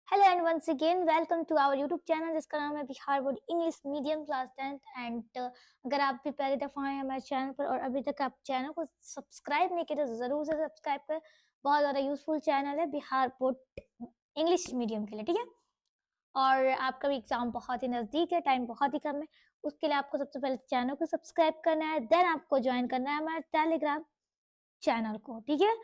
Hello and once again welcome to our YouTube channel जिसका नाम है Bihar board English medium class 10th and अगर आप भी पहली दफ़ा आए हमारे चैनल पर और अभी तक आप चैनल को सब्सक्राइब नहीं किए तो ज़रूर से सब्सक्राइब करें। बहुत ज़्यादा यूजफुल चैनल है बिहार बोर्ड इंग्लिश मीडियम के लिए, ठीक है। और आपका भी एग्ज़ाम बहुत ही नज़दीक है, टाइम बहुत ही कम है। उसके लिए आपको सबसे पहले चैनल को सब्सक्राइब करना है, देन आपको ज्वाइन करना है हमारे टेलीग्राम चैनल को, ठीक है।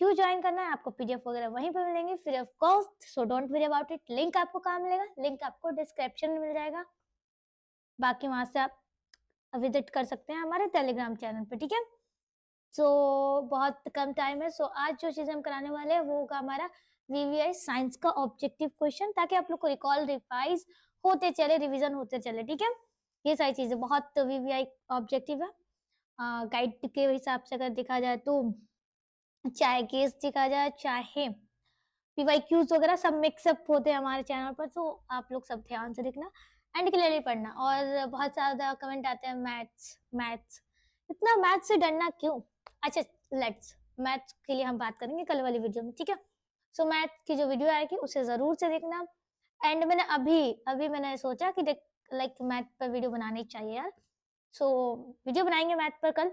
क्यों ज्वाइन करना है, आपको पीडीएफ वगैरह वहीं पर मिलेंगे free of cost, so don't worry about it. Link आपको कहाँ मिलेगा? लिंक आपको डिस्क्रिप्शन में मिल जाएगा। बाकी वहां से आप विजिट कर सकते हैं हमारे टेलीग्राम चैनल पे, ठीक है। सो बहुत कम टाइम है, सो आज जो चीज़ हम कराने वाले हैं वो होगा हमारा वीवीआई साइंस का ऑब्जेक्टिव क्वेश्चन, ताकि आप लोग को रिकॉल रिवाइज होते चले, रिविजन होते चले, ठीक है। ये सारी चीज़ें बहुत वीवीआई ऑब्जेक्टिव है। गाइड के हिसाब से अगर देखा जाए तो चाहे केस देखा जाए चाहे पीवाईक्यूज वगैरह सब मिक्सअप होते हैं हमारे चैनल पर, तो आप लोग सब ध्यान से देखना एंड क्लियरली पढ़ना। और बहुत ज्यादा कमेंट आते हैं मैथ्स मैथ्स, इतना मैथ्स से डरना क्यों? अच्छा, लेट्स मैथ्स के लिए हम बात करेंगे कल वाली वीडियो में, ठीक है। सो मैथ्स की जो वीडियो आएगी उसे जरूर से देखना। एंड मैंने अभी अभी मैंने सोचा कि देख लाइक मैथ पर वीडियो बनानी चाहिए यार, सो वीडियो बनाएंगे मैथ पर कल,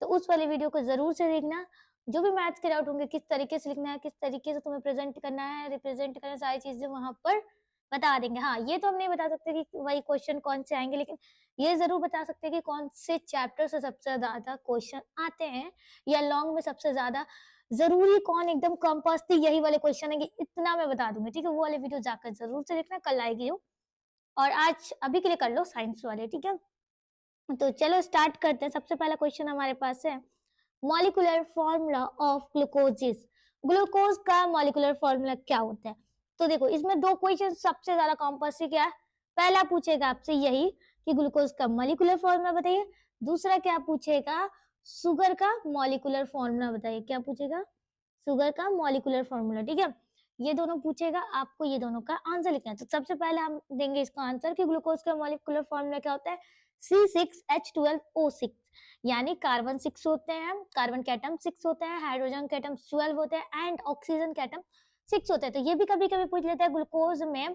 तो उस वाली वीडियो को जरूर से देखना। जो भी मैथ्स के डाउट होंगे, किस तरीके से लिखना है, किस तरीके से तुम्हें प्रेजेंट करना है, रिप्रेजेंट करना है, सारी चीजें वहां पर बता देंगे। हाँ, ये तो हम नहीं बता सकते कि वही क्वेश्चन कौन से आएंगे, लेकिन ये जरूर बता सकते हैं कि कौन से चैप्टर से सबसे ज्यादा क्वेश्चन आते हैं, या लॉन्ग में सबसे ज्यादा जरूरी कौन एकदम कंपल्सरी यही वाले क्वेश्चन है, कि इतना मैं बता दूंगी, ठीक है। वो वाले वीडियो जाकर जरूर से देखना, कल आएगी वो। और आज अभी के लिए कर लो साइंस वाले, ठीक है। तो चलो स्टार्ट करते हैं। सबसे पहला क्वेश्चन हमारे पास है मॉलिक्यूलर फॉर्मूला ऑफ ग्लूकोजिस। ग्लूकोज का मॉलिक्यूलर फॉर्मूला क्या होता है? तो देखो, इसमें दो क्वेश्चन सबसे ज्यादा कॉम्पल्सरी क्या है। पहला पूछेगा आपसे यही कि ग्लूकोज का मॉलिक्यूलर फॉर्मूला बताइए। दूसरा क्या पूछेगा? शुगर का मॉलिक्यूलर फॉर्मूला बताइए। क्या पूछेगा? शुगर का मॉलिक्यूलर फॉर्मूला, ठीक है। ये दोनों पूछेगा, आपको ये दोनों का आंसर लिखना है। तो सबसे पहले हम देंगे इसका आंसर कि ग्लूकोज का मॉलिक्यूलर फॉर्मूला क्या होता है। C6H12O6, यानी कार्बन 6 होते हैं, कार्बन के एटम 6 होते हैं, हाइड्रोजन के एटम 12 होते हैं एंड ऑक्सीजन के एटम 6 होते हैं। तो ये भी कभी कभी पूछ लेता है ग्लूकोज में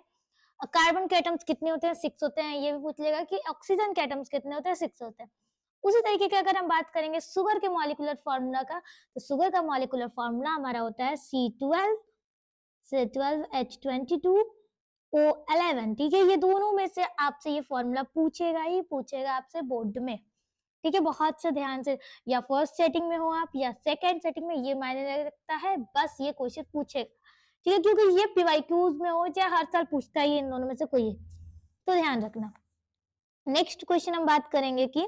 कार्बन के एटम्स कितने होते हैं, 6 होते हैं। ये भी पूछ लेगा कि ऑक्सीजन के एटम्स कितने होते हैं, 6 होते हैं। उसी तरीके के अगर हम बात करेंगे शुगर के मॉलिक्यूलर फॉर्मूला का, तो शुगर का मॉलिक्यूलर फॉर्मूला हमारा होता है C12H22O11, ठीक है। ये दोनों में से आपसे ये फॉर्मूला पूछेगा ही पूछेगा आपसे बोर्ड में, ठीक है। बहुत से ध्यान से, या फर्स्ट सेटिंग में हो आप या सेकंड सेटिंग में, ये मायने नहीं रखता है, बस ये क्वेश्चन पूछेगा, ठीक है। क्योंकि ये पीवाईक्यूज में हो चाहे हर साल पूछता है, इन दोनों में से कोई है, तो ध्यान रखना। नेक्स्ट क्वेश्चन हम बात करेंगे कि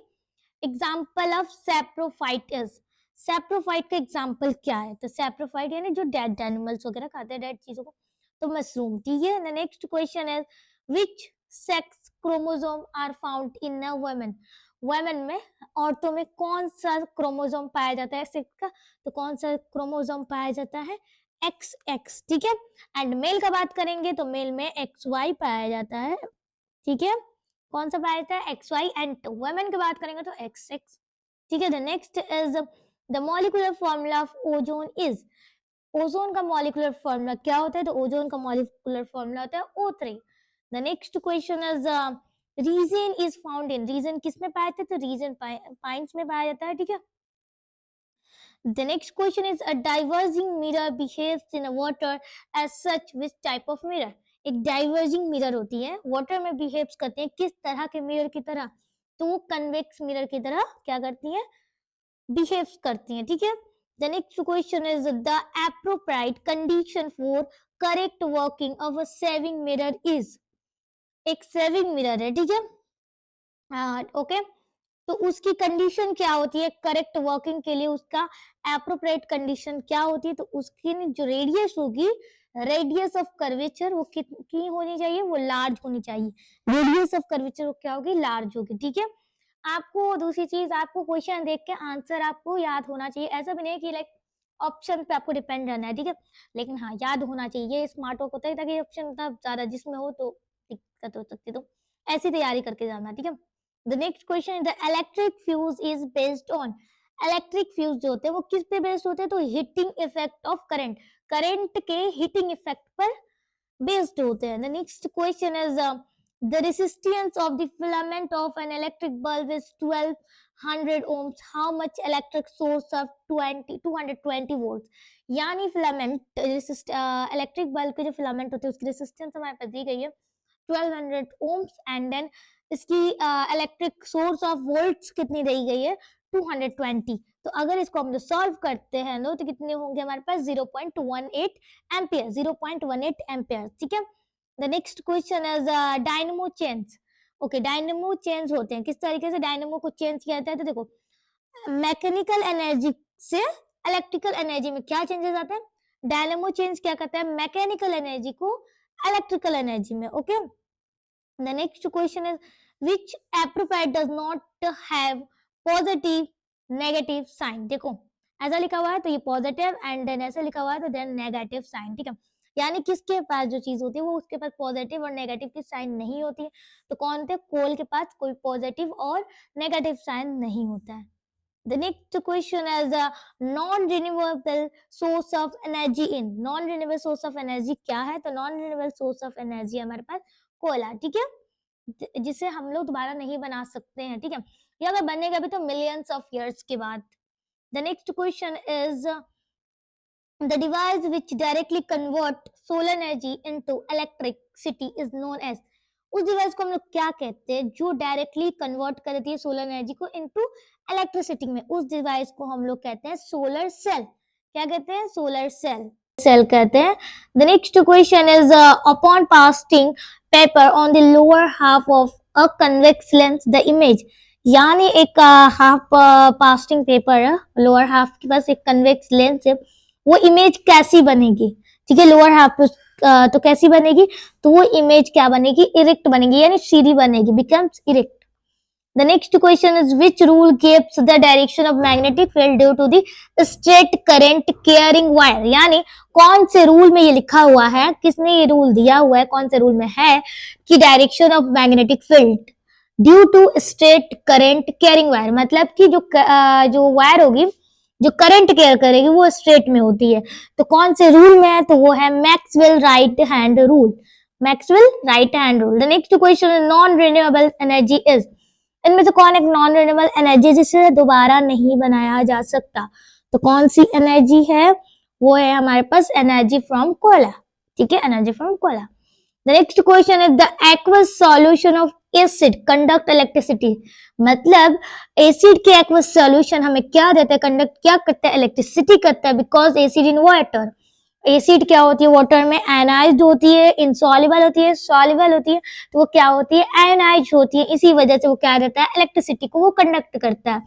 example of saprophyte is. Saprophyte का एग्जाम्पल क्या है? तो सैप्रोफाइट यानी जो डेड एनिमल्स वगैरह खाते हैं, डेड चीजों को, तो मशरूम, ठीक है। The next question is which sex chromosome are found in a woman. Woman में, औरतों में कौन सा क्रोमोसोम पाया जाता है सेक्स का? तो कौन सा क्रोमोसोम पाया जाता है? XX, ठीक है। एंड मेल का बात करेंगे तो मेल में XY पाया जाता है, ठीक है। कौन सा पाया जाता है? XY। एंड वुमेन की बात करेंगे तो XX, ठीक है। The next is the molecular formula of ozone is. Ozone का मॉलिक्यूलर फॉर्मूला क्या होता है? तो ओजोन का मॉलिक्यूलर फॉर्मूला होता है O3। The next question is region is found in. Region किस में पाया जाता है? तो रीजन पाइन्स में पाया जाता है, ठीक है। The next question is a diverging mirror behaves in a water as such which type of mirror। एक डाइवर्जिंग मिरर होती है, वाटर में बिहेव्स करते हैं किस तरह के मिरर की तरह? तो वो कन्वेक्स मिरर की तरह क्या करती है? बिहेव्स करती हैं, ठीक है। The next question is the appropriate condition for correct working of a saving mirror is. एक सेविंग मिरर है, ठीक है, ओके। तो उसकी कंडीशन क्या होती है करेक्ट वर्किंग के लिए? उसका एप्रोप्रिएट कंडीशन क्या होती है? तो उसकी जो रेडियस होगी, रेडियस ऑफ कर्वेचर, वो कितनी होनी चाहिए? वो लार्ज होनी चाहिए। रेडियस ऑफ कर्वेचर वो क्या होगी? लार्ज होगी, ठीक है। आपको दूसरी चीज, आपको क्वेश्चन देख के आंसर आपको याद होना चाहिए। ऐसा भी नहीं कि लाइक ऑप्शन पे आपको डिपेंड रहना है, ठीक है। लेकिन हाँ, याद होना चाहिए। ये स्मार्ट वर्क होता है, ताकि ऑप्शन ज्यादा जिसमें हो तो दिक्कत हो सकती है, तो ऐसी तैयारी करके जाना, ठीक है। The next question is the electric fuse is based on। Electric fuse जो होते हैं वो किस पे बेस्ड होते हैं? तो heating effect of current, current के हीटिंग इफेक्ट पर बेस्ड होते हैं। The next question is the resistance of the filament of an electric bulb is 1200 ohms, how much electric source of 220 volt. यानी फिलामेंट इलेक्ट्रिक बल्ब के जो filament होते हैं उसकी रेसिस्टेंस हमारे पास दी गई है 1200 ohms एंड देन इसकी इलेक्ट्रिक सोर्स ऑफ वोल्ट्स कितनी दी गई है 220। तो अगर इसको हम लोग सॉल्व करते हैं नो तो कितने होंगे हमारे पास 0.18 एम्पियर, 0.18 एम्पियर। ठीक है। The next question is dynamo change. Okay, dynamo change होते हैं किस तरीके से डायनेमो को चेंज किया जाता है। तो देखो मैकेनिकल एनर्जी से इलेक्ट्रिकल एनर्जी में क्या चेंजेस आते हैं। डायनेमो चेंज क्या करता है मैकेनिकल एनर्जी को इलेक्ट्रिकल एनर्जी में। Okay, the next question is which appropriate does not have positive negative sign. देखो ऐसा लिखा हुआ है तो ये पॉजिटिव एंड देन ऐसा लिखा हुआ है तो देन नेगेटिव साइन। ठीक है, यानी किसके पास जो चीज होती है वो उसके पास पॉजिटिव और नेगेटिव की साइन नहीं होती है। तो कौन थे, कोल के पास कोई पॉजिटिव और नेगेटिव साइन नहीं होता है। The next question is a non-renewable source of energy in। non-renewable source of energy क्या है, तो non-renewable source of energy हमारे पास कोयला। ठीक है, जिसे हम लोग दोबारा नहीं बना सकते हैं। ठीक है, ये अगर बनेगा भी तो मिलियंस ऑफ इयर्स के बाद। The next question is the device which directly convert solar energy into electricity is known as। उस डिवाइस को हम लोग क्या कहते हैं जो डायरेक्टली कन्वर्ट कर देती है सोलर एनर्जी को इनटू इलेक्ट्रिसिटी में। उस डिवाइस को हम लोग कहते हैं सोलर सेल। क्या कहते हैं, सोलर सेल कहते हैं। The next question is upon passing paper on the lower half of a convex lens the image. यानी एक हाफ पासिंग पेपर है, लोअर हाफ के पास एक कन्वेक्स लेंस है, वो इमेज कैसी बनेगी। ठीक है, लोअर हाफ तो कैसी बनेगी, तो वो इमेज क्या बनेगी, इरेक्ट बनेगी, यानी सीधी बनेगी, becomes erect. The next question is which rule gives the direction of magnetic field due to the straight current carrying wire. यानी कौन से रूल में ये लिखा हुआ है, किसने ये रूल दिया हुआ है, कौन से रूल में है कि direction of magnetic field due to straight current carrying wire, मतलब कि जो वायर होगी जो करंट केयर करेगी वो स्ट्रेट में होती है। तो कौन से रूल में है, तो वो है Maxwell right hand rule. Maxwell right hand rule. The next question, non renewable energy is. इनमें से कौन एक नॉन रिन्यूएबल एनर्जी जिसे दोबारा नहीं बनाया जा सकता। तो कौन सी एनर्जी है, वो है हमारे पास एनर्जी फ्रॉम कोयला। ठीक है, एनर्जी फ्रॉम कोयला। The next question is the aqueous solution of acid conduct electricity. मतलब एसिड के एक्वस सॉल्यूशन हमें क्या देता है, कंडक्ट क्या करता है, इलेक्ट्रिसिटी करता है, because acid in water. Acid क्या होती है, वाटर में आयनाइज्ड होती है, इनसॉल्युबल होती है, सॉल्युबल होती है, तो वो क्या होती है, आयनाइज्ड होती है। इसी वजह से वो क्या देता है, इलेक्ट्रिसिटी को वो कंडक्ट करता है।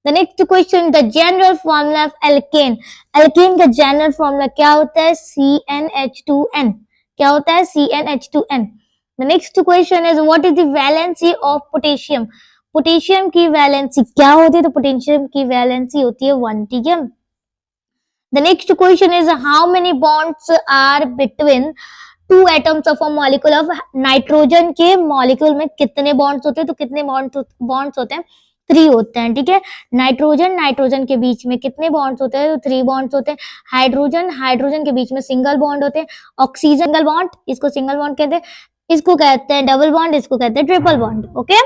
The next question, the general formula of alkane. Alkane का जनरल फॉर्मूला क्या होता है, CnH2n। क्या होता है, CnH2n। The next question is what is the valency of potassium। Potassium की वैलेंसी क्या होती है, तो पोटेशियम की वैलेंसी होती है 1। ठीक है। The next question is how many bonds are between two atoms of a molecule of nitrogen के मॉलिक्यूल में कितने बॉन्ड्स होते हैं, तो कितने बॉन्ड्स होते हैं, 3 होते हैं। ठीक है, नाइट्रोजन के बीच में कितने बॉन्ड्स होते हैं, तो 3 बॉन्ड्स होते हैं। हाइड्रोजन के बीच में सिंगल बॉन्ड होते हैं। ऑक्सीजन सिंगल बॉन्ड, इसको सिंगल बॉन्ड कहते हैं, इसको कहते हैं डबल बॉन्ड, इसको कहते हैं triple bond. Okay,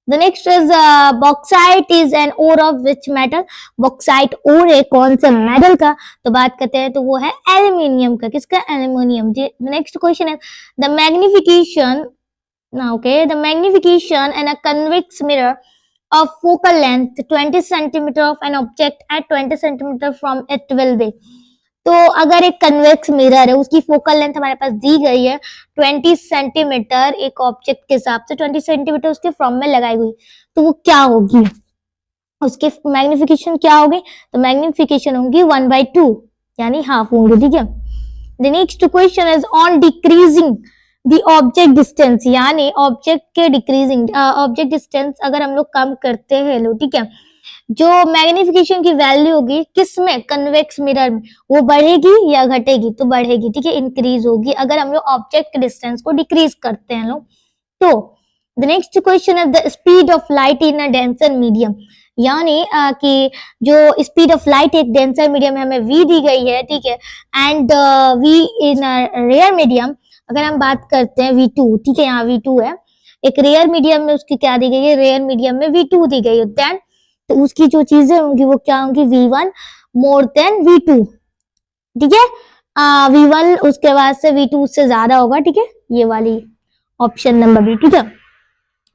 the next is bauxite is an ore of which metal. Bauxite ore है कौन से मेटल का, तो बात करते हैं तो वो है एल्यूमिनियम का। किसका, एल्यूमिनियम। नेक्स्ट क्वेश्चन है the magnification the magnification and a convex mirror of focal length 20 centimeter of an object at 20 centimeter from it will be। तो अगर एक कन्वेक्स मिरर है उसकी फोकल लेंथ हमारे पास दी गई है 20 सेंटीमीटर एक ऑब्जेक्ट के हिसाब से, 20 सेंटीमीटर उसके फ्रॉम में लगाई हुई, तो वो क्या होगी, उसके मैग्निफिकेशन क्या होगी, तो मैग्निफिकेशन होगी 1/2 यानी हाफ होंगे। ठीक है। The next question is on decreasing the object distance. यानी ऑब्जेक्ट के डिक्रीजिंग ऑब्जेक्ट डिस्टेंस अगर हम लोग कम करते हैं लो, ठीक है, जो मैग्निफिकेशन की वैल्यू होगी किसमें, कन्वेक्स मिरर में, वो बढ़ेगी या घटेगी, तो बढ़ेगी। ठीक है, इंक्रीज होगी अगर हम लोग ऑब्जेक्ट के डिस्टेंस को डिक्रीज करते हैं लोग। तो द नेक्स्ट क्वेश्चन है the speed of light in a denser medium. यानी कि जो स्पीड ऑफ लाइट एक डेंसर मीडियम में हमें v दी गई है, ठीक है, and v in rare medium, अगर हम बात करते हैं V2, ठीक है, यहाँ V2 है, एक रेयर मीडियम में उसकी क्या दी गई है, रेयर मीडियम में V2 दी गई है, देन तो उसकी जो चीजें होंगी वो क्या होंगी, V1 मोर देन V2, ठीक है, V1 उसके बाद से V2 उससे ज्यादा होगा, ठीक है, ये वाली ऑप्शन नंबर बी, ठीक है।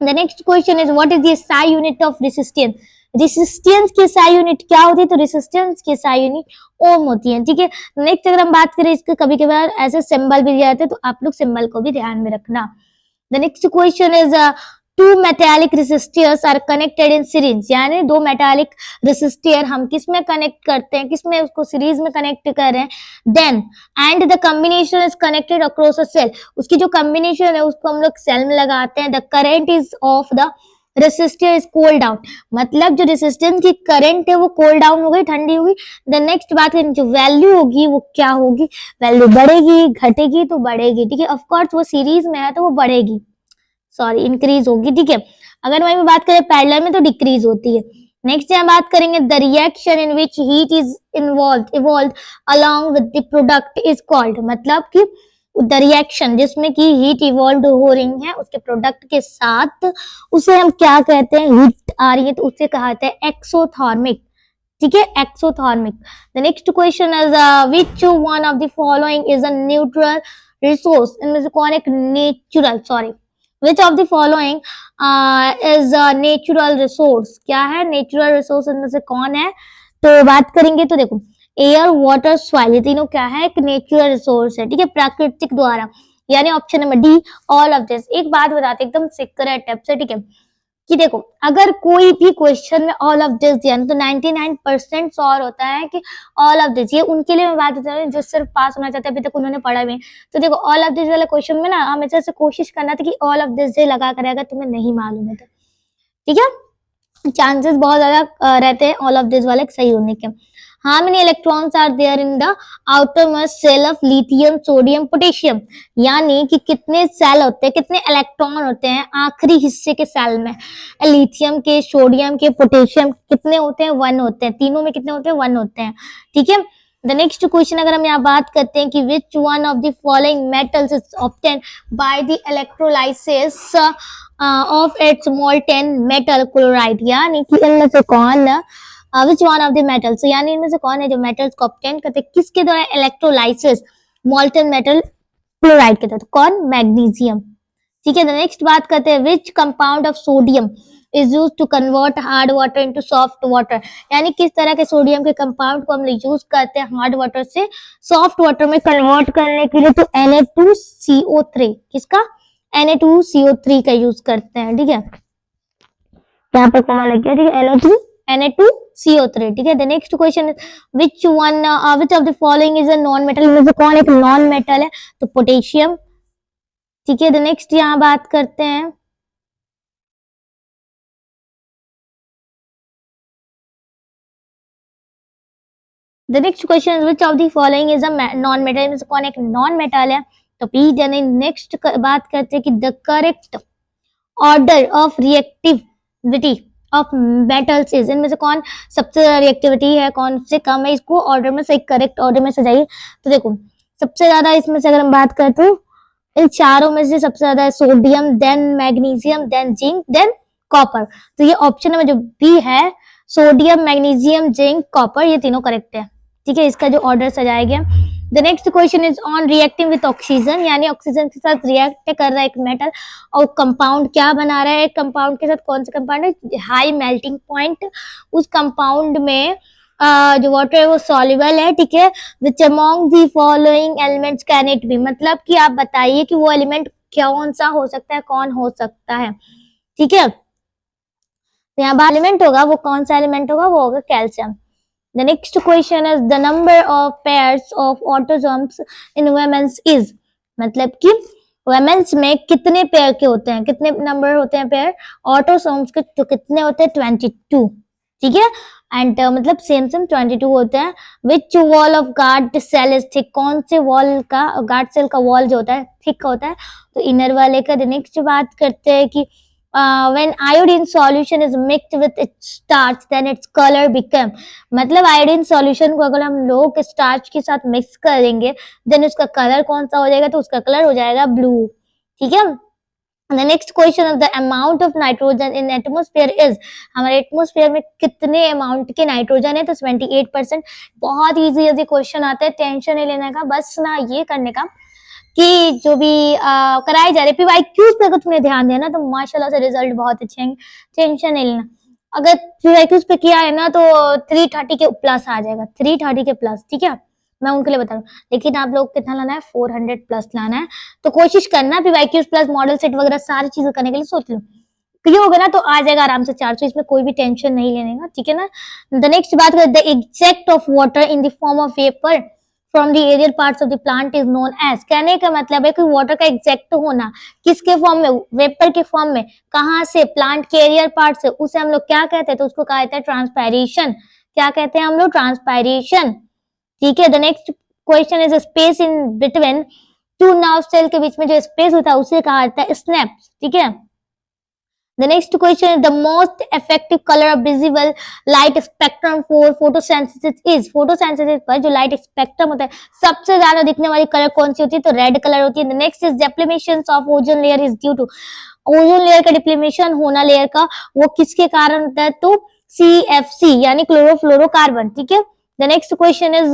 The next question is what is the SI unit of resistance, resistance की SI यूनिट क्या होती है, तो रेसिस्टेंस की SI यूनिट ओम होती है, ठीक है। नेक्स्ट अगर हम बात करें इसके, कभी कभार ऐसे सिंबल भी दिए जाते हैं, तो आप लोग सिंबल को भी ध्यान में रखना। The next question is two metallic resistors are connected in series, यानी दो मेटालिक रेसिस्टर हम किस में कनेक्ट करते हैं, किस में उसको सीरीज में कनेक्ट कर रहे हैं, then and the combination is connected across a cell, उसकी जो कॉम्बिनेशन है उसको हम लोग सेल में लगाते हैं, the current is of the resistor is cold down, मतलब जो रेसिस्टेंस की करंट है वो कोल्ड डाउन हो गई, ठंडी होगी। द नेक्स्ट बात करें जो वैल्यू होगी वो क्या होगी, वैल्यू बढ़ेगी घटेगी, तो बढ़ेगी, ठीक है, ऑफ कोर्स वो सीरीज में है तो वो बढ़ेगी, सॉरी इंक्रीज होगी, ठीक है। अगर वही बात करें पैरेलल में तो डिक्रीज होती है। नेक्स्ट यहाँ बात करेंगे the reaction in which heat is evolve along with the product is called, मतलब कि द रिएक्शन जिसमें कि हीट इवॉल्व हो रही है उसके प्रोडक्ट के साथ, उसे हम क्या कहते हैं, हीट आ रही है तो उसे कहते हैं एक्सोथर्मिक, ठीक है, exothermic. The next question is which one of the following is a neutral resource, इनमें से कौन एक natural, sorry which of the following is a natural resource, क्या है नेचुरल रिसोर्स, इनमें से कौन है, तो बात करेंगे तो देखो एयर वाटर सॉइल, ये तीनों क्या है, एक नेचुरल रिसोर्स है, ठीक है, प्राकृतिक द्वारा, यानी option number D all of this. एक बात बताते एकदम सीक्रेट टिप से, ठीक है, कि देखो अगर कोई भी क्वेश्चन में ऑल ऑफ दिस दिया तो 99% श्योर होता है कि ऑल ऑफ दिस, ये उनके लिए मैं बात बता रही हूँ जो सिर्फ पास होना चाहते हैं, अभी तक उन्होंने पढ़ा भी। तो देखो ऑल ऑफ दिस वाले क्वेश्चन में ना हमेशा से कोशिश करना था कि ऑल ऑफ दिस से लगा कर, अगर तुम्हें नहीं मालूम है तो, ठीक है, चांसेस बहुत ज्यादा रहते हैं ऑल ऑफ दिस वाले सही होने के। How many electrons are there in the outermost shell of lithium, sodium, potassium? यानी कि कितने सेल होते हैं, कितने इलेक्ट्रॉन होते हैं आखिरी हिस्से के सेल में, लिथियम के, सोडियम के, पोटेशियम, कितने होते हैं, 1 होते हैं, तीनों में कितने होते हैं, 1 होते हैं, ठीक है। द नेक्स्ट क्वेश्चन अगर हम यहाँ बात करते हैं कि which one of the following metals is obtain by the electrolysis of its molten metal chloride, यानी कि इनमें से कौन, which one of the metals, यानी इनमें से कौन है जो मेटल्स को ऑब्टेन करते हैं किसके द्वारा, इलेक्ट्रोलाइसिस मोल्टेन मेटल क्लोराइड के द्वारा, कौन, मैग्नीशियम, ठीक है। नेक्स्ट बात करते हैं which compound of sodium is use to convert hard water into soft water, यानी किस तरह के सोडियम के कंपाउंड को हम लोग यूज करते हैं हार्ड वाटर से सॉफ्ट वाटर में कन्वर्ट करने के लिए, तो Na2CO3, किसका, Na2CO3 का यूज करते हैं, ठीक है, यहाँ पे कॉमन लग गया, ठीक है, Na2CO3, ठीक है। The next question is which one which of the following is a non metal, में से कौन एक नॉन मेटल है, तो पोटेशियम, ठीक है। द नेक्स्ट यहाँ बात करते हैं the next question which of the following is a non metal, में से कौन एक नॉन मेटल है, तो पी। नेक्स्ट बात करते हैं कि the correct order of reactivity of metals is, इनमें से कौन सबसे ज्यादा रिएक्टिविटी है, कौन से कम है, इसको ऑर्डर में सही करेक्ट ऑर्डर में सजाइए। तो देखो सबसे ज्यादा इसमें से अगर हम बात करें तो इन चारों में से सबसे ज्यादा है sodium, then magnesium, then zinc, then copper, तो ये ऑप्शन में जो बी है सोडियम, मैग्नीशियम, जिंक, कॉपर, ये तीनों करेक्ट है, ठीक है, इसका जो ऑर्डर सजाया गया। The next question is on reacting with oxygen, यानी ऑक्सीजन के साथ रिएक्ट कर रहा है एक मेटल और कंपाउंड क्या बना रहा है, कंपाउंड के साथ कौन सा कंपाउंड है, हाई मेल्टिंग पॉइंट, उस कंपाउंड में जो वाटर है वो सॉल्युबल है, ठीक है, which among the following elements can it be, मतलब कि आप बताइए कि वो एलिमेंट कौन सा हो सकता है, कौन हो सकता है, ठीक है, तो यहाँ बाहर एलिमेंट होगा वो कौन सा एलिमेंट होगा, वो होगा calcium. The next question is the number of pairs of autosomes in women's is, मतलब कि women's में कितने पेयर के होते हैं, कितने नंबर होते हैं पेयर ऑटोसोम्स के, तो कितने होते हैं 22, ठीक है, एंड मतलब सेम 22 होते हैं। Which wall of guard cell is thick, कौन से वॉल का गार्ड सेल का वॉल जो होता है थिक होता है, तो इनर वाले का। नेक्स्ट बात करते हैं कि when iodine solution is mixed with its starch then its color become, मतलब आयोडीन सॉल्यूशन को अगर हम लोग स्टार्च के साथ मिक्स करेंगे देन उसका कलर कौन सा हो जाएगा, तो उसका कलर हो जाएगा ब्लू। ठीक है। The next question of the amount of nitrogen in atmosphere is, हमारे एटमोस्फेयर में कितने अमाउंट के नाइट्रोजन है, तो 78%। बहुत इजी इजी क्वेश्चन आते हैं, टेंशन नहीं लेने का, बस ना ये करने का कि जो भी कराए जा रहे पीवाईक्यूज पे अगर तुमने ध्यान दिया ना तो माशाल्लाह से रिजल्ट बहुत अच्छे हैं, टेंशन नहीं लेना। अगर पीवाईक्यूज पे किया है ना तो 330 के प्लस आ जाएगा, 330 के प्लस। ठीक है, मैं उनके लिए बता रहा हूँ, लेकिन आप लोग कितना लाना है, 400 प्लस लाना है। तो कोशिश करना पीवाईक्यूज प्लस मॉडल सेट वगैरह सारी चीजें करने के लिए सोच लो, क्लियर होगा ना तो आ जाएगा आराम से 400, इसमें कोई भी टेंशन नहीं लेने का। ठीक है ना। द नेक्स्ट बात करें, the exact of water in the form of vapour from the aerial parts of the plant is known as, कहने का मतलब है कि वाटर का एग्जैक्ट होना किसके फॉर्म में, वेपर के फॉर्म में, कहाँ से, प्लांट के एरियल पार्ट से, उसे हम लोग क्या कहते हैं, तो उसको कहा जाता है ट्रांसपायरेशन। क्या कहते हैं हम लोग, ट्रांसपायरेशन। ठीक है। The next question is space in between two nerve cell के बीच में जो स्पेस होता है उसे कहा जाता है स्नैप्स। ठीक है। The next question is the most effective color of visible light spectrum for photosynthesis is, photosynthesis पर जो light spectrum होता है सबसे ज्यादा दिखने वाली कलर कौन सी होती है, तो रेड कलर होती है। The next is deplemations of ozone layer is due to, ozone layer का डिप्लीमेशन होना लेयर का वो किसके कारण होता है, तो CFC यानी क्लोरोफ्लोरोकार्बन। ठीक है। The next question is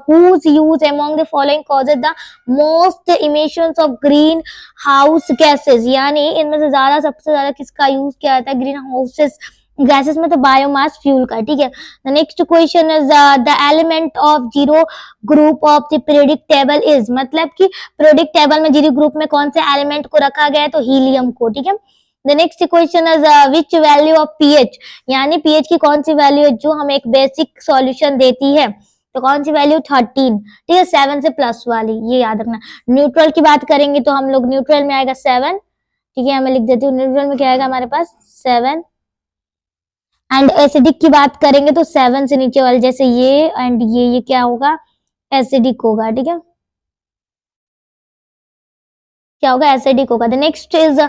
whose use among the following causes the most emissions of greenhouse gases, यानी इनमें से ज्यादा सबसे ज्यादा किसका यूज किया जाता है, ग्रीन हाउसेस गैसेस में, तो बायोमास फ्यूल का। ठीक है। The next question is the element of zero group of the periodic table is, मतलब कि पीरियोडिक टेबल में जीरो ग्रुप में कौन से एलिमेंट को रखा गया है, तो हीलियम को। ठीक है। The next question is which value of pH, यानी पीएच की कौन सी वैल्यू है जो हमें एक बेसिक सॉल्यूशन देती है, तो कौन सी वैल्यू, 13। ठीक है, 7 से प्लस वाली, ये याद रखना। न्यूट्रल की बात करेंगे तो हम लोग न्यूट्रल में आएगा 7। ठीक है, मैं लिख देती हूँ, न्यूट्रल में क्या आएगा हमारे पास 7। एंड एसिडिक की बात करेंगे तो 7 से नीचे वाले जैसे ये एंड ये क्या होगा, एसिडिक होगा। ठीक है, क्या होगा, एसिडिक होगा। The next is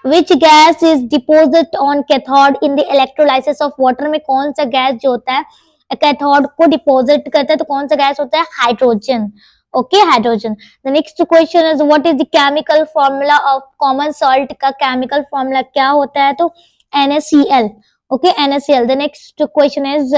which gas is deposit on cathode in the electrolysis of water, में कौन सा गैस जो होता है कैथोड को डिपोजिट करता है, तो कौन सा गैस होता है, hydrogen. Okay, hydrogen. The next question is what is the chemical formula of common salt, का केमिकल फॉर्मूला क्या होता है, तो NaCl। Okay, NaCl। The next question is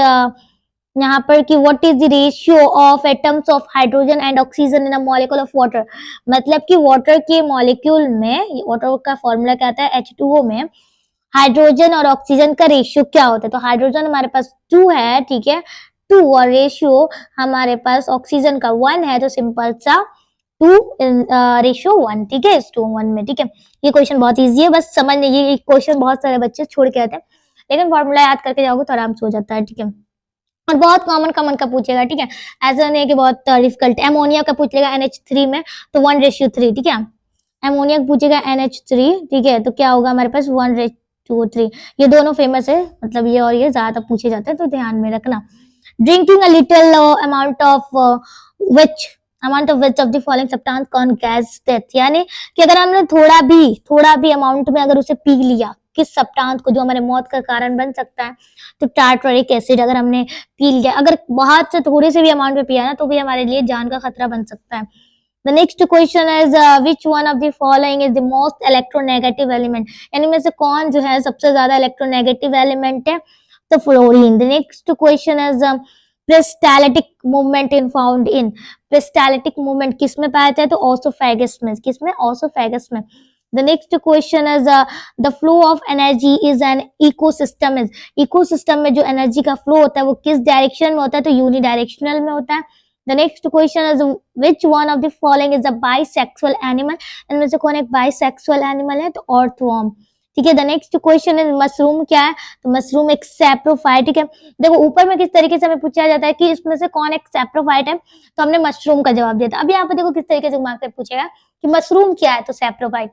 यहाँ पर कि what is the ratio of atoms of hydrogen and oxygen in a molecule of water, मतलब कि वाटर के मॉलिक्यूल में, वाटर का फॉर्मूला क्या आता है, H2O में हाइड्रोजन और ऑक्सीजन का रेशियो क्या होता है, तो हाइड्रोजन हमारे पास 2 है। ठीक है, 2, और रेशियो हमारे पास ऑक्सीजन का 1 है, तो सिंपल सा 2 रेशियो 1। ठीक है, 2:1 में। ठीक है, ये क्वेश्चन बहुत इजी है, बस समझ, ये क्वेश्चन बहुत सारे बच्चे छोड़ के आते हैं, लेकिन फॉर्मूला याद करके जाओगे तो आराम से हो जाता है। ठीक है, और बहुत कॉमन कॉमन का पूछेगा। ठीक है, ऐसा नहीं है कि बहुत डिफिकल्ट। एमोनिया का पूछेगा NH3 में, तो 1:3। ठीक है, एमोनिया पूछेगा NH3। ठीक है, तो क्या होगा हमारे पास 1:3। ये दोनों फेमस है, मतलब ये और ये ज्यादा पूछे जाते हैं, तो ध्यान में रखना। Drinking a little amount of which of the following substance causes death, यानी कि अगर हमने थोड़ा भी अमाउंट में अगर उसे पी लिया, किस सब्सटेंस को जो हमारे मौत का कारण बन सकता है, तो टार्टरिक एसिड अगर हमने पी लिया, अगर बहुत से थोड़े से भी अमाउंट में पिया ना तो भी हमारे लिए जान का खतरा बन सकता है। The next question is which one of the following is the most electronegative element, यानी में से कौन जो है सबसे ज्यादा इलेक्ट्रोनेगेटिव एलिमेंट है, तो fluorine. The next question is peristaltic movement in found in, peristaltic movement किस में पाया जाता है, तो ओसोफेगस में, किस में, ओसोफेगस में। The next question is the flow of energy is an ecosystem is, ecosystem में जो एनर्जी का फ्लो होता है वो किस डायरेक्शन में होता है, तो यूनिडायरेक्शनल में होता है। The next question is which one of the following is a bisexual animal, इनमें से कौन एक bisexual animal है, तो earthworm। ठीक है, the next question is mushroom क्या है, तो मशरूम एक सैप्रोफाइट। ठीक है, देखो ऊपर में किस तरीके से हमें पूछा जाता है कि इसमें से कौन एक सैप्रोफाइट है, तो हमने मशरूम का जवाब दिया था। अब यहाँ पे देखो किस तरीके से मार्क पूछेगा कि मशरूम क्या है, तो सैप्रोफाइट।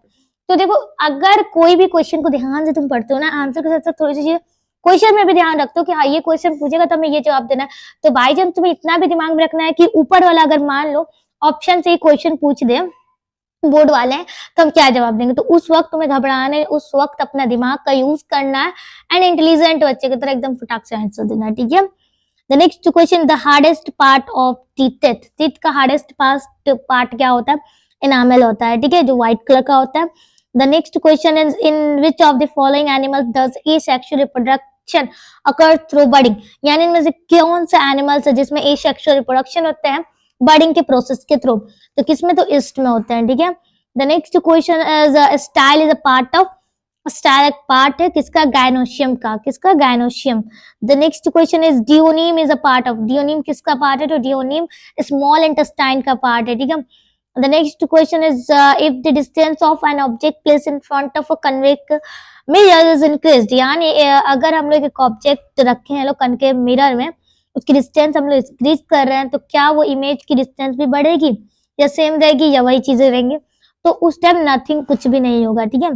तो देखो अगर कोई भी क्वेश्चन को ध्यान से तुम पढ़ते हो ना, आंसर के साथ साथ थोड़ी सी चीजें क्वेश्चन में भी ध्यान रखते हो कि हाँ ये क्वेश्चन पूछेगा तो हमें ये जवाब देना है, तो बाई चांस तुम्हें इतना भी दिमाग में रखना है कि ऊपर वाला अगर मान लो ऑप्शन से ही क्वेश्चन पूछ दे बोर्ड वाले हैं, तो हम क्या जवाब देंगे। तो उस वक्त तुम्हें घबराना है, उस वक्त अपना दिमाग का यूज करना है एंड इंटेलिजेंट बच्चे की तरह एकदम फटाक से आंसर देना है, ठीक है। The next question, the hardest part of teeth, teeth का हार्डेस्ट पार्ट क्या होता है, इनामल होता है, ठीक है, जो व्हाइट कलर का होता है। The next question is in which of the following animal does asexual reproduction occur through budding, यानी इनमें से कौन सा एनिमल्स है जिसमें एसेक्सुअल रिप्रोडक्शन होते हैं बर्डिंग के प्रोसेस के थ्रू, तो किसमें, तो ईस्ट में होते हैं, ठीक है। The next question is style is a part of, style एक पार्ट है किसका, गायनोशियम का, किसका, gynoecium. The next question is duodenum is a part of, duodenum किसका पार्ट है, तो डियोनिम स्मॉल इंटेस्टाइन का पार्ट है, ठीक है। The next question is if the distance of an object place in front of a convex mirror is increased, यानी अगर हम लोग एक ऑब्जेक्ट रखे हैं लोग कनकेव मिरर में, उसकी डिस्टेंस हम लोग इंक्रीज कर रहे हैं, तो क्या वो इमेज की डिस्टेंस भी बढ़ेगी या सेम रहेगी या वही चीजें रहेंगी, तो उस टाइम नथिंग, कुछ भी नहीं होगा, ठीक है।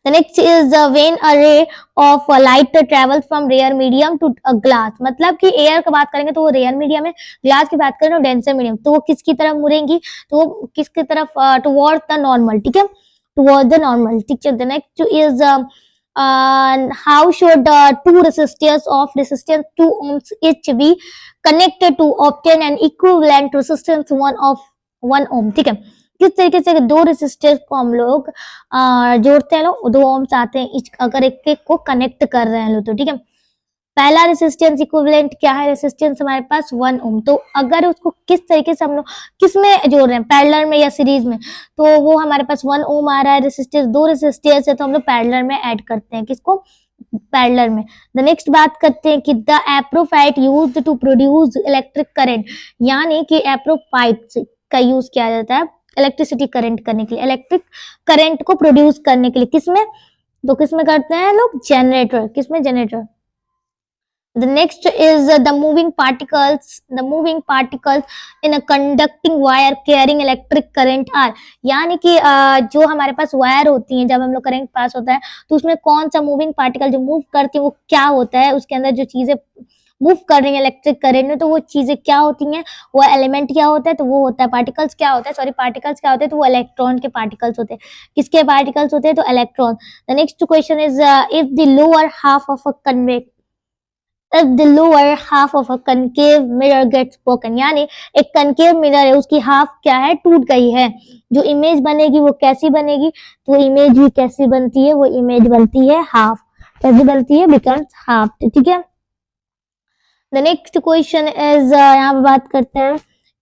The next is when a ray of light travels from rare medium to a glass, मतलब कि एयर की बात करेंगे तो वो रेयर मीडियम है, ग्लास की बात करें तो डेंसर मीडियम, तो वो किसकी तरफ मुड़ेंगी, तो वो किसकी तरफ, टुवर्ड द नॉर्मल, ठीक है, टुवर्ड द नॉर्मल, ठीक है। The next is how should two resistors of resistance 2 ohms each be connected to obtain an equivalent resistance 1 ohm, ठीक है। किस तरीके से दो रेसिस्टर को हम लोग जोड़ते हैं लोग, 2 ओम्स आते हैं अगर एक एक को कनेक्ट कर रहे हैं लोग, तो ठीक है। पहला रेसिस्टेंस इक्विवेलेंट क्या है, रेसिस्टेंस हमारे पास 1 ओम, तो अगर उसको किस तरीके से हम लोग किस में जोड़ रहे हैं, पैरेलल में या सीरीज में, तो वो हमारे पास 1 ओम आ रहा है, रेसिस्टेंस 2 रेसिस्टेंस है, तो हम लोग पैरेलल में ऐड करते हैं, किसको, पैरेलल में। द नेक्स्ट बात करते हैं कि the appropriate used to produce electric current, यानी कि एप्रोफाइट का यूज किया जाता है इलेक्ट्रिसिटी करंट करने के लिए, इलेक्ट्रिक करंट को प्रोड्यूस करने के लिए, किसमें, तो किसमें करते हैं लोग, जनरेटर, किसमें, generator. The next is the moving particles in a conducting wire carrying electric current are, यानी कि जो हमारे पास वायर होती हैं जब हम लोग करंट पास होता है तो उसमें कौन सा मूविंग पार्टिकल जो मूव करती है वो क्या होता है, उसके अंदर जो चीजें मूव कर रही है इलेक्ट्रिक करंट में, तो वो चीजें क्या होती हैं, वो एलिमेंट क्या होता है, तो वो होता है पार्टिकल्स, क्या होता है, सॉरी पार्टिकल्स क्या होते हैं, तो वो इलेक्ट्रॉन के पार्टिकल्स होते हैं, किसके पार्टिकल्स होते हैं, तो electron. The next question is if the lower half of a convex, if the lower half of a concave mirror gets broken, यानी एक concave mirror है उसकी हाफ क्या है, टूट गई है, जो इमेज बनेगी वो कैसी बनेगी, तो इमेज भी कैसी बनती है, वो इमेज बनती है हाफ, कैसी बनती है, बिकम्स हाफ, ठीक है। द नेक्स्ट क्वेश्चन इज यहाँ पे बात करते हैं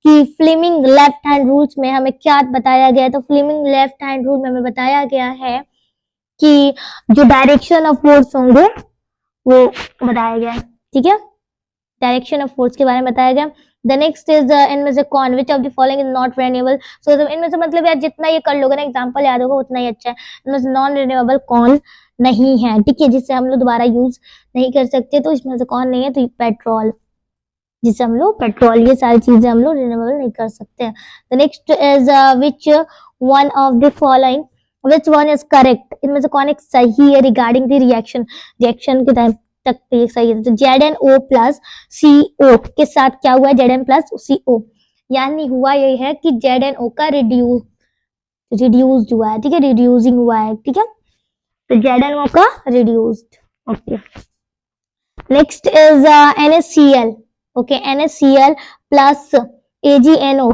कि फ्लेमिंग लेफ्ट हैंड रूल्स में हमें क्या बताया गया है, तो फ्लेमिंग लेफ्ट हैंड रूल में हमें बताया गया है कि जो डायरेक्शन ऑफ फोर्स होंगे वो बताया गया है, ठीक है, डायरेक्शन ऑफ फोर्स के बारे में बताया गया। द नेक्स्ट इज इनमें से कौन, which of the following is not renewable, so इनमें से मतलब यार जितना ये कर लोगे ना एग्जांपल याद होगा उतना ही अच्छा है, इनमें से नॉन रिन्यूएबल कौन नहीं है, ठीक है, जिससे हम लोग दोबारा यूज नहीं कर सकते, तो इसमें से कौन नहीं है, तो पेट्रोल, जिससे हम लोग पेट्रोल, ये सारी चीजें हम लोग रिन्यूएबल नहीं कर सकते हैं। The next is which one of the following, which one is correct, इनमें से कौन एक सही है रिगार्डिंग द रिएक्शन, रिएक्शन के टाइम तक पे सही है, तो ZnO प्लस CO के साथ क्या हुआ है, Zn प्लस CO, यानी हुआ ये है कि ZnO का रिड्यूस्ड हुआ है, ठीक है, रिड्यूसिंग हुआ है, ठीक है, तो ZnO का reduced, okay. Next is NaCl, okay, NaCl plus AgNO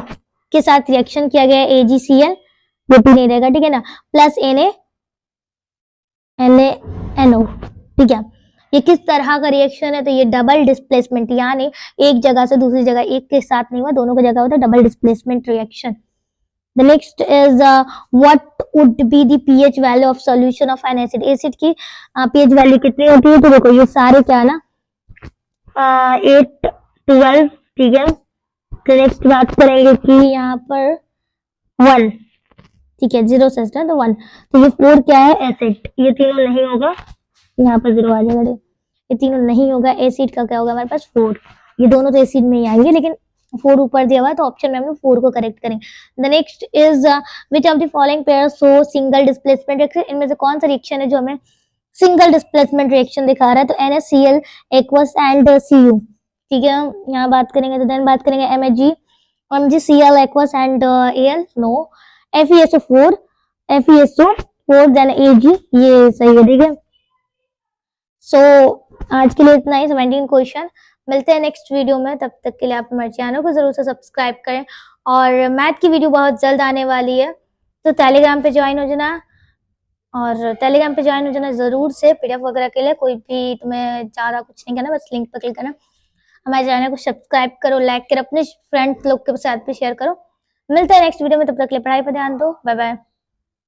के साथ रिएक्शन किया गया है, AgCl वो भी नहीं रहेगा, ठीक है ना, प्लस NaNO, ठीक है। ये किस तरह का रिएक्शन है, तो ये डबल डिस्प्लेसमेंट, यानी एक जगह से दूसरी जगह एक के साथ नहीं हुआ, दोनों की जगह होता है double displacement reaction. The next is what would be the pH value of solution of N acid, acid की पीएच वैल्यू कितनी होती है, तो देखो ये सारे क्या है ना 8 12, ठीक है। तो नेक्स्ट बात करेंगे कि यहाँ पर 1, ठीक है, 0 से स्टार्ट तो 1, तो ये 4 क्या है, एसिड, ये तीनों नहीं होगा, यहाँ पर 0 आ जाएगा, ये तीनों नहीं होगा, एसिड का क्या होगा हमारे पास 4, ये दोनों तो एसिड में ही आएंगे, लेकिन 4 ऊपर दिया हुआ है तो ऑप्शन में हम लोग 4 को करेक्ट करेंगे। The next is which of the following pair show single displacement reaction, इनमें से कौन सा रिएक्शन है जो हमें सिंगल डिस्प्लेसमेंट रिएक्शन दिखा रहा है, तो NaCl एक्वस एंड Cu, ठीक है, यहाँ बात करेंगे, तो देन बात करेंगे MgCl aqueous and Al, no, FeSO4 FeSO4 then Ag, ये सही है, ठीक है। सो आज के लिए इतना ही, 17 क्वेश्चन। मिलते हैं नेक्स्ट वीडियो में, तब तक के लिए आप हमारे चैनल को जरूर से सब्सक्राइब करें। और मैथ की वीडियो बहुत जल्द आने वाली है, तो टेलीग्राम पे ज्वाइन हो जाना, और टेलीग्राम पे ज्वाइन हो जाना जरूर से। पीडीएफ वगैरह के लिए कोई भी तुम्हें ज़्यादा कुछ नहीं करना, बस लिंक पर क्लिक करना, हमारे चैनल को सब्सक्राइब करो, लाइक करो, अपने फ्रेंड्स लोग के साथ भी शेयर करो। मिलते हैं नेक्स्ट वीडियो में, तब तक के लिए पढ़ाई पर ध्यान दो। Bye bye.